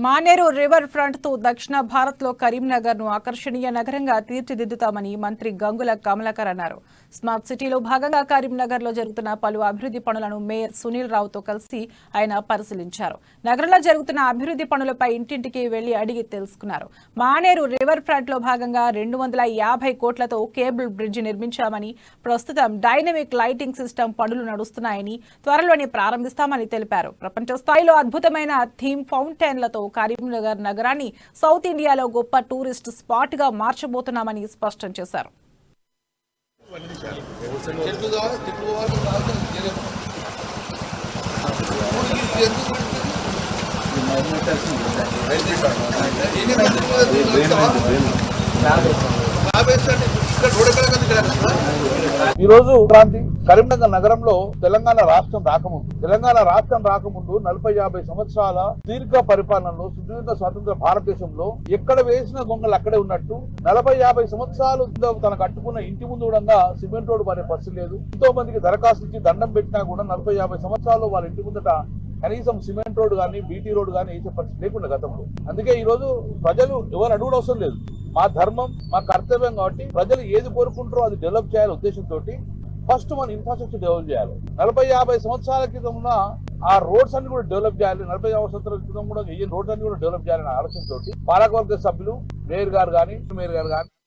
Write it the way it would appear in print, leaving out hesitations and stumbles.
Maneru river front తో దక్షిణ భారత్ లో కరీంనగర్ ను ఆకర్షణీయ నగరంగా తీర్చిదిద్దుతామని మంత్రి గంగుల కమలాకర్ అన్నారు. స్మార్ట్ సిటీలో భాగంగా కరీంనగర్ లో జరుగుతున్న పలు అభివృద్ధి పనులను మేయర్ సునీల్ రావుతో కలిసి ఆయన పరిశీలించారు. నగరంలో జరుగుతున్న అభివృద్ధి పనులపై ఇంటింటికి వెళ్లి అడిగి తెలుసుకున్నారు. మానేరు రివర్ ఫ్రంట్ లో భాగంగా 250 కోట్లతో కేబుల్ బ్రిడ్జి నిర్మించామని, ప్రస్తుతం డైనమిక్ లైటింగ్ సిస్టమ్ పనులు నడుస్తున్నాయని, త్వరలోనే ప్రారంభిస్తామని తెలిపారు. ప్రపంచ స్థాయిలో అద్భుతమైన థీమ్ ఫౌంటైన్లతో కరీంనగర్ నగరాన్ని సౌత్ ఇండియాలో గొప్ప టూరిస్ట్ స్పాట్ గా మార్చబోతున్నామని స్పష్టం చేశారు. ఈ రోజు క్రాంతి కరీంనగర్ నగరంలో తెలంగాణ రాష్ట్రం రాకముందు 40-50 సంవత్సరాల దీర్ఘ పరిపాలనలో సుదీర్ఘ స్వతంత్ర భారతదేశంలో ఎక్కడ వేసిన గొంగలు అక్కడే ఉన్నట్టు 40-50 సంవత్సరాలు తన కట్టుకున్న ఇంటి ముందు కూడా సిమెంట్ రోడ్డు పడే పరిస్థితి లేదు. ఎంతో మందికి దరఖాస్తు ఇచ్చి దండం పెట్టినా కూడా 40-50 సంవత్సరాలు వాళ్ళ ఇంటి ముందట కనీసం సిమెంట్ రోడ్డు కానీ బీటీ రోడ్డు కానీ వేసే పరిస్థితి లేకుండా గతంలో. అందుకే ఈ రోజు ప్రజలు ఎవరు అడుగుడు అవసరం లేదు. మా ధర్మం, మా కర్తవ్యం కాబట్టి ప్రజలు ఏది కోరుకుంటారో అది డెవలప్ చేయాలి ఉద్దేశంతో ఫస్ట్ మన ఇన్ఫ్రాస్ట్రక్చర్ డెవలప్ చేయాలి. 40-50 సంవత్సరాల క్రితం ఉన్న ఆ రోడ్స్ అన్ని కూడా డెవలప్ చేయాలి. 40-50 సంవత్సరాల క్రితం కూడా ఈ రోడ్స్ అన్ని కూడా డెవలప్ చేయాలనే ఆలోచనతో పాలకవర్గ సభ్యులు మేయర్ గారు కానీ